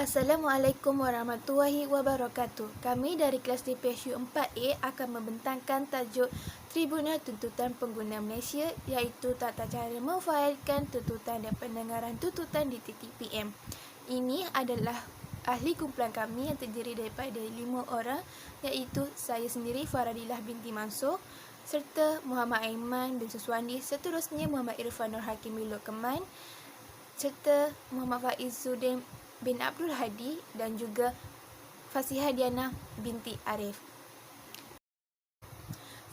Assalamualaikum warahmatullahi wabarakatuh. Kami dari kelas DPSU 4A akan membentangkan tajuk Tribunal Tuntutan Pengguna Malaysia, iaitu tata cara memfailkan tuntutan dan pendengaran tuntutan di TTPM. Ini adalah ahli kumpulan kami yang terdiri daripada 5 orang, iaitu saya sendiri Faradilah binti Mansur, serta Muhammad Aiman bin Suswandi, seterusnya Muhammad Irfan Nur Hakim Wilok Keman, serta Muhammad Faizuddin bin Abdul Hadi dan juga Fasihah Diana binti Arif.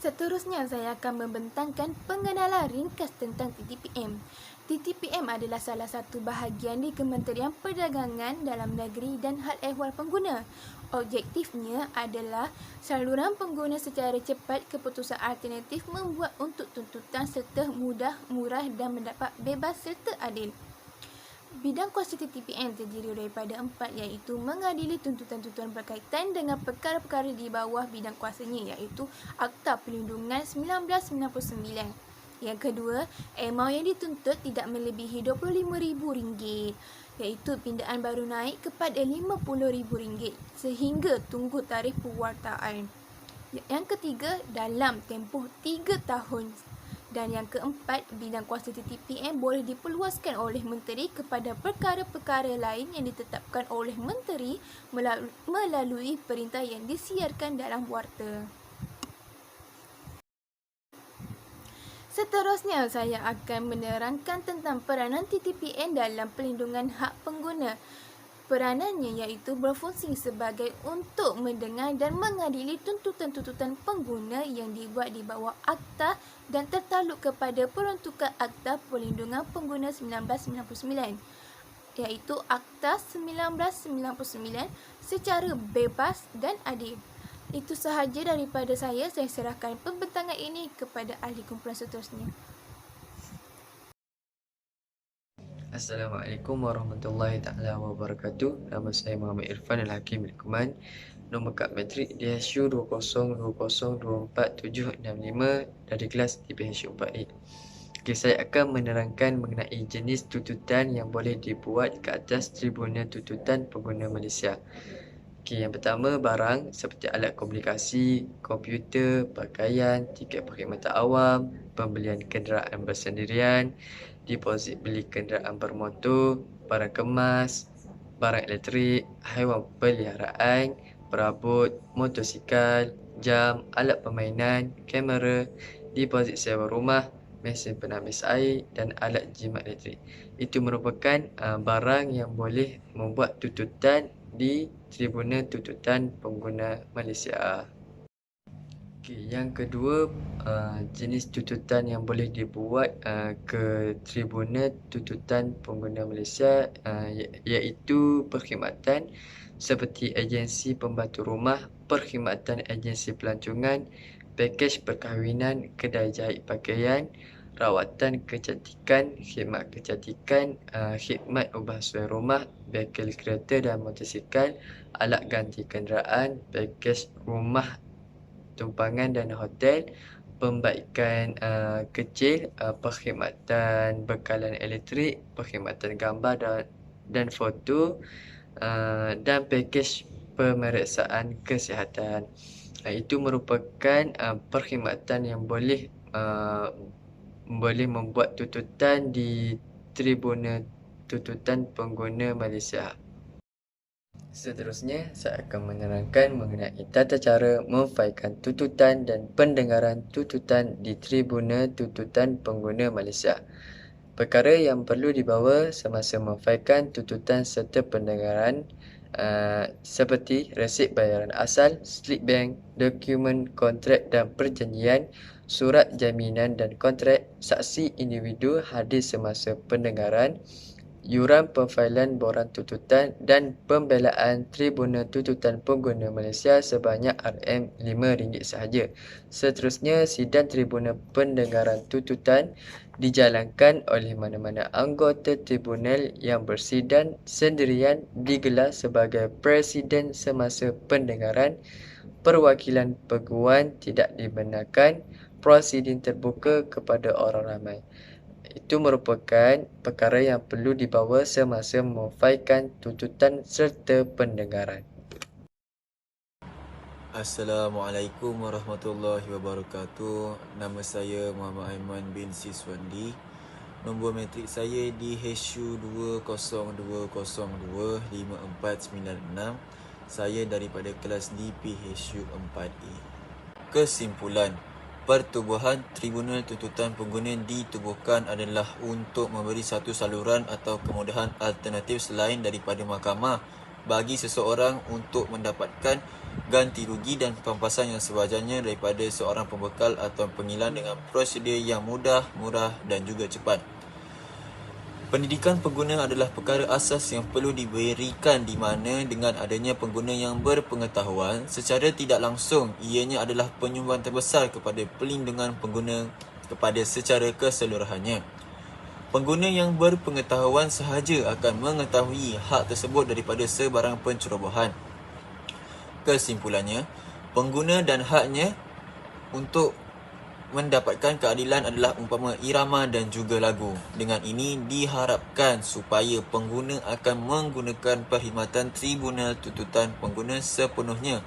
Seterusnya saya akan membentangkan pengenalan ringkas tentang TTPM. TTPM adalah salah satu bahagian di Kementerian Perdagangan Dalam Negeri dan Hal Ehwal Pengguna. Objektifnya adalah saluran pengguna secara cepat, keputusan alternatif, membuat untuk tuntutan serta mudah, murah dan mendapat bebas serta adil. Bidang kuasa TTPM terdiri daripada 4, iaitu mengadili tuntutan-tuntutan berkaitan dengan perkara-perkara di bawah bidang kuasanya, iaitu Akta Perlindungan 1999. Yang kedua, amount yang dituntut tidak melebihi RM25,000, iaitu pindaan baru naik kepada RM50,000 sehingga tunggu tarikh pewartaan. Yang ketiga, dalam tempoh 3 tahun. Dan yang keempat, bidang kuasa TTPM boleh diperluaskan oleh Menteri kepada perkara-perkara lain yang ditetapkan oleh Menteri melalui perintah yang disiarkan dalam warta. Seterusnya, saya akan menerangkan tentang peranan TTPM dalam pelindungan hak pengguna. Peranannya iaitu berfungsi sebagai untuk mendengar dan mengadili tuntutan-tuntutan pengguna yang dibuat di bawah Akta dan tertakluk kepada peruntukan Akta Perlindungan Pengguna 1999, iaitu Akta 1999 secara bebas dan adil. Itu sahaja daripada saya serahkan pembentangan ini kepada ahli kumpulan seterusnya. Assalamualaikum warahmatullahi taala wabarakatuh. Nama saya Muhammad Irfan Al-Hakim bin Kuman. Nombor kad matrik DSU 202024765 dari kelas DPSU 4A. Okay, saya akan menerangkan mengenai jenis tuntutan yang boleh dibuat ke atas Tribunal Tuntutan Pengguna Malaysia. Okay, yang pertama, barang seperti alat komunikasi, komputer, pakaian, tiket perkhidmatan awam, pembelian kenderaan bersendirian, deposit beli kenderaan bermotor, barang kemas, barang elektrik, haiwan peliharaan, perabot, motosikal, jam, alat permainan, kamera, deposit sewa rumah, mesin penamis air dan alat jimat elektrik. Itu merupakan barang yang boleh membuat tuntutan di Tribunal Tuntutan Pengguna Malaysia. Okay, yang kedua, jenis tuntutan yang boleh dibuat ke Tribunal Tuntutan Pengguna Malaysia iaitu perkhidmatan seperti agensi pembantu rumah, perkhidmatan agensi pelancongan, pakej perkahwinan, kedai jahit pakaian, rawatan kecantikan, khidmat kecantikan, khidmat ubah suai rumah, bengkel kereta dan motosikal, alat ganti kenderaan, pakej rumah tumpangan dan hotel, pembaikan kecil, perkhidmatan bekalan elektrik, perkhidmatan gambar dan foto, dan pakej pemeriksaan kesihatan. Itu merupakan perkhidmatan yang boleh membuat tuntutan di Tribunal Tuntutan Pengguna Malaysia. Seterusnya, saya akan menerangkan mengenai tata cara memfailkan tuntutan dan pendengaran tuntutan di Tribunal Tuntutan Pengguna Malaysia. Perkara yang perlu dibawa semasa memfailkan tuntutan serta pendengaran seperti resit bayaran asal, slip bank, dokumen kontrak dan perjanjian, surat jaminan dan kontrak, saksi individu hadir semasa pendengaran, yuran pemfailan borang tuntutan dan pembelaan Tribunal Tuntutan Pengguna Malaysia sebanyak RM5 sahaja. Seterusnya, sidang Tribunal Pendengaran Tuntutan dijalankan oleh mana-mana anggota tribunal yang bersidang sendirian digelar sebagai presiden semasa pendengaran. Perwakilan peguam tidak dibenarkan, prosiding terbuka kepada orang ramai. itu merupakan perkara yang perlu dibawa semasa memfailkan tuntutan serta pendengaran. Assalamualaikum warahmatullahi wabarakatuh. Nama saya Muhammad Aiman bin Siswandi. Nombor matrik saya di HSU 202025496. Saya daripada kelas DPHSU 4A. Kesimpulan, pertubuhan Tribunal Tuntutan Pengguna ditubuhkan adalah untuk memberi satu saluran atau kemudahan alternatif selain daripada mahkamah bagi seseorang untuk mendapatkan ganti rugi dan pampasan yang sewajarnya daripada seorang pembekal atau pengilang dengan prosedur yang mudah, murah dan juga cepat. Pendidikan pengguna adalah perkara asas yang perlu diberikan di mana dengan adanya pengguna yang berpengetahuan, secara tidak langsung ianya adalah penyumbang terbesar kepada pelindungan pengguna kepada secara keseluruhannya. Pengguna yang berpengetahuan sahaja akan mengetahui hak tersebut daripada sebarang pencerobohan. Kesimpulannya, pengguna dan haknya untuk mendapatkan keadilan adalah umpama irama dan juga lagu. Dengan ini diharapkan supaya pengguna akan menggunakan perkhidmatan Tribunal Tuntutan Pengguna sepenuhnya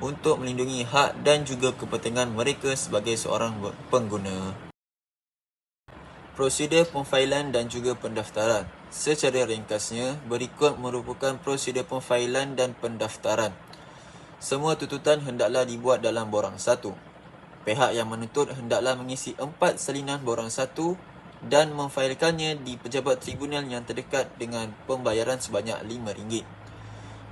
untuk melindungi hak dan juga kepentingan mereka sebagai seorang pengguna. Prosedur pemfailan dan juga pendaftaran. Secara ringkasnya, berikut merupakan prosedur pemfailan dan pendaftaran. Semua tuntutan hendaklah dibuat dalam borang satu. Pihak yang menuntut hendaklah mengisi 4 salinan borang satu dan memfailkannya di pejabat tribunal yang terdekat dengan pembayaran sebanyak RM5.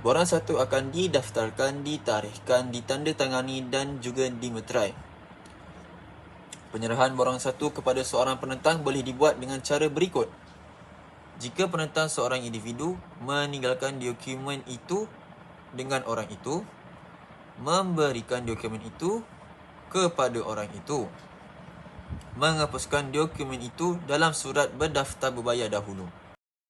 Borang satu akan didaftarkan, ditarikhkan, ditandatangani dan juga dimeterai. Penyerahan borang satu kepada seorang penentang boleh dibuat dengan cara berikut. Jika penentang seorang individu meninggalkan dokumen itu dengan orang itu, memberikan dokumen itu kepada orang itu, menghapuskan dokumen itu dalam surat berdaftar berbayar dahulu.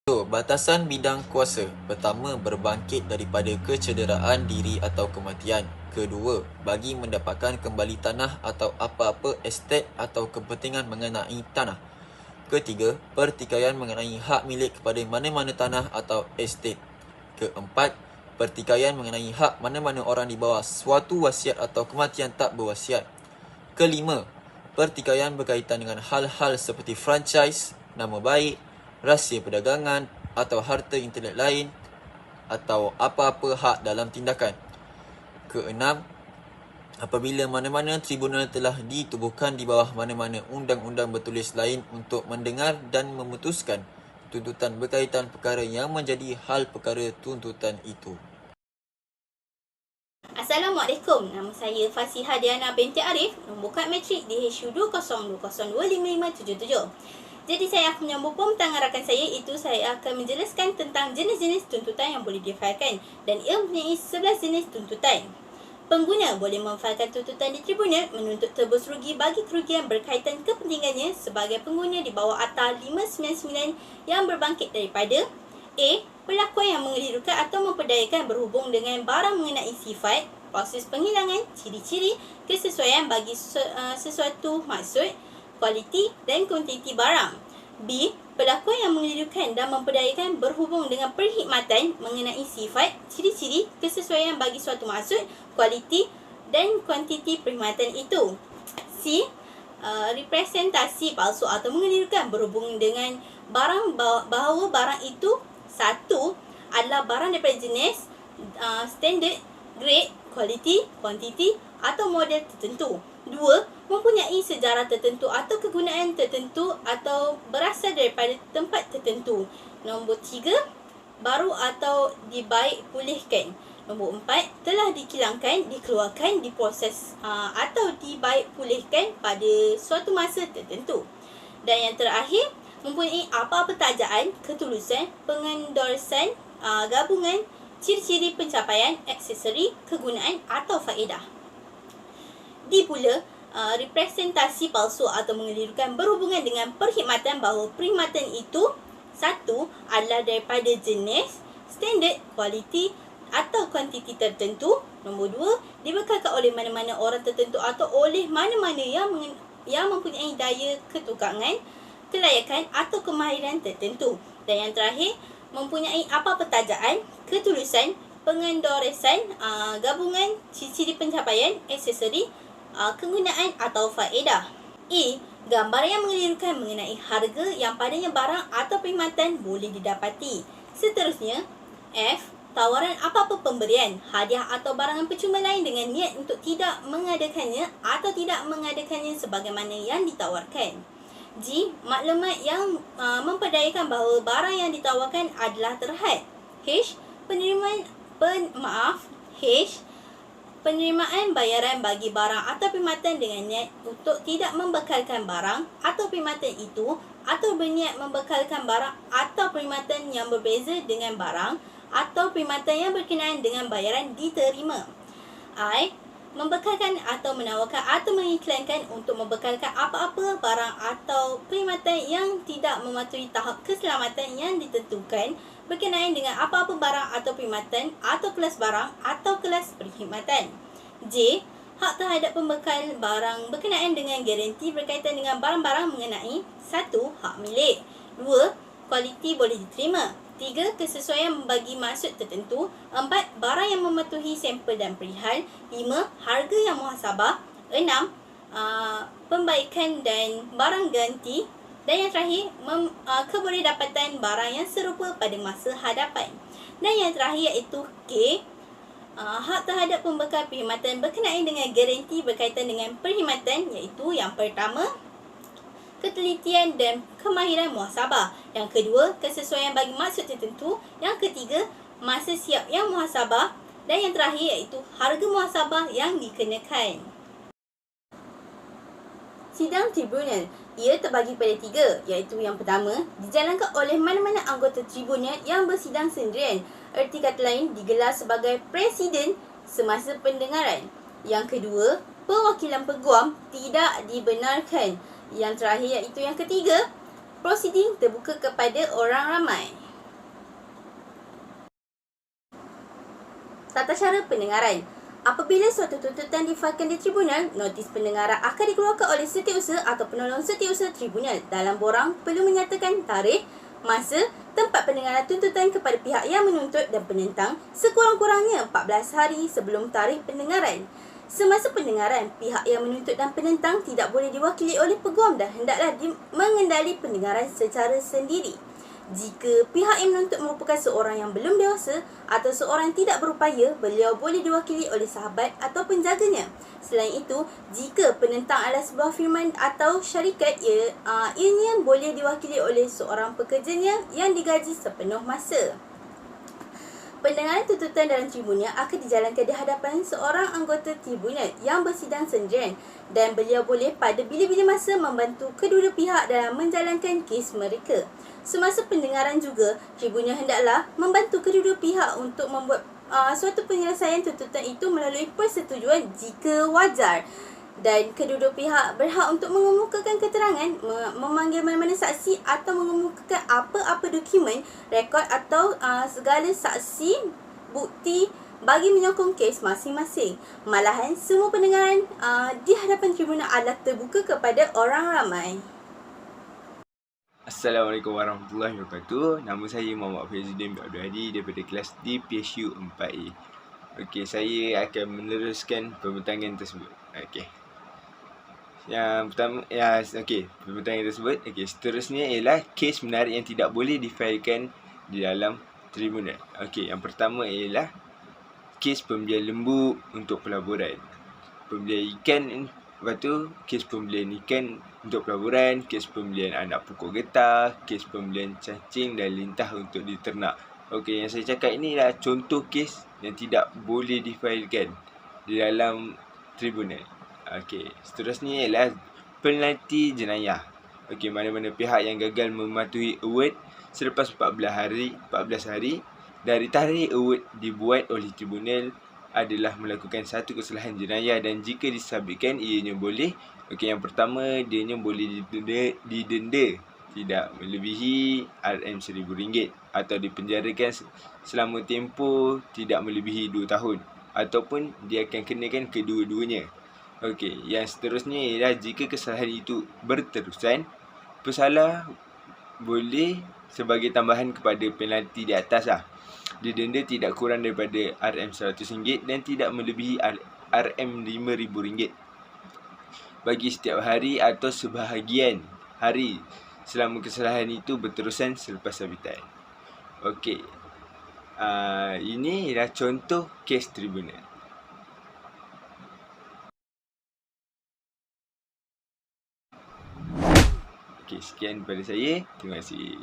Batasan bidang kuasa. Pertama, berbangkit daripada kecederaan diri atau kematian. Kedua, bagi mendapatkan kembali tanah atau apa-apa estet atau kepentingan mengenai tanah. Ketiga, pertikaian mengenai hak milik kepada mana-mana tanah atau estet. Keempat, pertikaian mengenai hak mana-mana orang di bawah suatu wasiat atau kematian tak berwasiat. Kelima, pertikaian berkaitan dengan hal-hal seperti franchise, nama baik, rahsia perdagangan atau harta intelek lain atau apa-apa hak dalam tindakan. Keenam, apabila mana-mana tribunal telah ditubuhkan di bawah mana-mana undang-undang bertulis lain untuk mendengar dan memutuskan tuntutan berkaitan perkara yang menjadi hal perkara tuntutan itu. Assalamualaikum, nama saya Fasiha Diana binti Arif, nombor kad matrik di HSU 202025577. Jadi saya akan menyambung pembentang rakan saya, itu saya akan menjelaskan tentang jenis-jenis tuntutan yang boleh difailkan dan ia mempunyai 11 jenis tuntutan. Pengguna boleh memfailkan tuntutan di tribunal menuntut tebus rugi bagi kerugian berkaitan kepentingannya sebagai pengguna di bawah Akta 599 yang berbangkit daripada A. Perlakuan yang mengelirukan atau memperdayakan berhubung dengan barang mengenai sifat, proses penghilangan, ciri-ciri, kesesuaian bagi sesuatu maksud, kualiti dan kuantiti barang. B. Perlakuan yang mengelirukan dan memperdayakan berhubung dengan perkhidmatan mengenai sifat, ciri-ciri, kesesuaian bagi suatu maksud, kualiti dan kuantiti perkhidmatan itu. C. Representasi palsu atau mengelirukan berhubung dengan barang bahawa barang itu satu adalah barang daripada jenis, standard, grade, kualiti, kuantiti atau model tertentu. 2. Mempunyai sejarah tertentu atau kegunaan tertentu atau berasal daripada tempat tertentu. Nombor 3. Baru atau dibaik pulihkan. Nombor 4. Telah dikilangkan, dikeluarkan, diproses atau dibaik pulihkan pada suatu masa tertentu. Dan yang terakhir, mempunyai apa-apa tajaan, ketulusan, pengendorsan, gabungan, ciri-ciri pencapaian, aksesori, kegunaan atau faedah. D pula, representasi palsu atau mengelirukan berhubungan dengan perkhidmatan bahawa perkhidmatan itu satu adalah daripada jenis, standard, kualiti atau kuantiti tertentu. Nombor 2, dibekalkan oleh mana-mana orang tertentu atau oleh mana-mana yang mempunyai daya ketukangan. kelayakan atau kemahiran tertentu. Dan yang terakhir, mempunyai apa-apa tajaan, ketulusan, pengendoresan, gabungan, ciri-ciri pencapaian, aksesori, kegunaan atau faedah. E. Gambar yang mengelirukan mengenai harga yang padanya barang atau perkhidmatan boleh didapati. Seterusnya, F. Tawaran apa-apa pemberian, hadiah atau barangan percuma lain dengan niat untuk tidak mengadakannya atau tidak mengadakannya sebagaimana yang ditawarkan. G. Maklumat yang memperdayakan bahawa barang yang ditawarkan adalah terhad. H. Penerimaan bayaran bagi barang atau perkhidmatan dengan niat untuk tidak membekalkan barang atau perkhidmatan itu atau berniat membekalkan barang atau perkhidmatan yang berbeza dengan barang atau perkhidmatan yang berkenaan dengan bayaran diterima. I. Membekalkan atau menawarkan atau mengiklankan untuk membekalkan apa-apa barang atau perkhidmatan yang tidak mematuhi tahap keselamatan yang ditentukan berkenaan dengan apa-apa barang atau perkhidmatan atau kelas barang atau kelas perkhidmatan. J. Hak terhadap pembekal barang berkenaan dengan garanti berkaitan dengan barang-barang mengenai 1. Hak milik, 2. Kualiti boleh diterima, 3. Kesesuaian bagi maksud tertentu, 4. Barang yang mematuhi sampel dan perihal, 5. Harga yang muhasabah, 6. Pembaikan dan barang ganti, dan yang terakhir kebolehdapatan barang yang serupa pada masa hadapan. Dan yang terakhir iaitu K. Hak terhadap pembekal perkhidmatan berkenaan dengan garanti berkaitan dengan perkhidmatan, iaitu yang pertama, ketelitian dan kemahiran muhasabah. Yang kedua, kesesuaian bagi maksud tertentu. Yang ketiga, masa siap yang muhasabah. Dan yang terakhir iaitu harga muhasabah yang dikenakan. Sidang tribunal. Ia terbagi pada 3, iaitu yang pertama, dijalankan oleh mana-mana anggota tribunal yang bersidang sendirian. Erti kata lain, digelar sebagai presiden semasa pendengaran. Yang kedua, perwakilan peguam tidak dibenarkan. Yang terakhir iaitu yang ketiga, prosiding terbuka kepada orang ramai. Tata cara pendengaran. Apabila suatu tuntutan difailkan di tribunal, notis pendengaran akan dikeluarkan oleh setiausaha atau penolong setiausaha tribunal. Dalam borang perlu menyatakan tarikh, masa, tempat pendengaran tuntutan kepada pihak yang menuntut dan penentang sekurang-kurangnya 14 hari sebelum tarikh pendengaran. Semasa pendengaran, pihak yang menuntut dan penentang tidak boleh diwakili oleh peguam dan hendaklah mengendali pendengaran secara sendiri. Jika pihak yang menuntut merupakan seorang yang belum dewasa atau seorang yang tidak berupaya, beliau boleh diwakili oleh sahabat atau penjaganya. Selain itu, jika penentang adalah sebuah firman atau syarikat, ianya boleh diwakili oleh seorang pekerjanya yang digaji sepenuh masa. Pendengaran tuntutan dalam tribunal akan dijalankan di hadapan seorang anggota tribunal yang bersidang sendirian dan beliau boleh pada bila-bila masa membantu kedua-dua pihak dalam menjalankan kes mereka. Semasa pendengaran juga, tribunal hendaklah membantu kedua-dua pihak untuk membuat suatu penyelesaian tuntutan itu melalui persetujuan jika wajar. Dan kedua-dua pihak berhak untuk mengemukakan keterangan, memanggil mana-mana saksi atau mengemukakan apa-apa dokumen, rekod atau segala saksi, bukti bagi menyokong kes masing-masing. Malahan, semua pendengaran di hadapan tribunal adalah terbuka kepada orang ramai. Assalamualaikum warahmatullahi wabarakatuh. Nama saya Muhammad Faizuddin Abdul Hadi daripada kelas D PSU 4A. Okey, saya akan meneruskan pembentangan tersebut. Okey. Yang pertama, pembentangan tersebut. Okey, seterusnya ialah kes menarik yang tidak boleh difailkan di dalam tribunal. Okey, yang pertama ialah kes pembelian lembu untuk pelaburan. Pembelian ikan, lepas tu kes pembelian ikan untuk pelaburan, kes pembelian anak pokok getah, kes pembelian cacing dan lintah untuk diternak. Okey, yang saya cakap ini adalah contoh kes yang tidak boleh difailkan di dalam tribunal. Okey, seterusnya ialah penalti jenayah. Okey, mana-mana pihak yang gagal mematuhi award selepas 14 hari dari tarikh award dibuat oleh tribunal adalah melakukan satu kesalahan jenayah, dan jika disabitkan ianya boleh, yang pertama dianya boleh didenda tidak melebihi RM1,000 atau dipenjarakan selama tempoh tidak melebihi 2 tahun ataupun dia akan kenakan kedua-duanya. Okey, yang seterusnya ialah jika kesalahan itu berterusan, pesalah boleh sebagai tambahan kepada penalti di atas lah. Didenda tidak kurang daripada RM100 dan tidak melebihi RM5,000 bagi setiap hari atau sebahagian hari selama kesalahan itu berterusan selepas sabitan. Okey. Ini ialah contoh kes tribunal. Okey, sekian daripada saya. Terima kasih.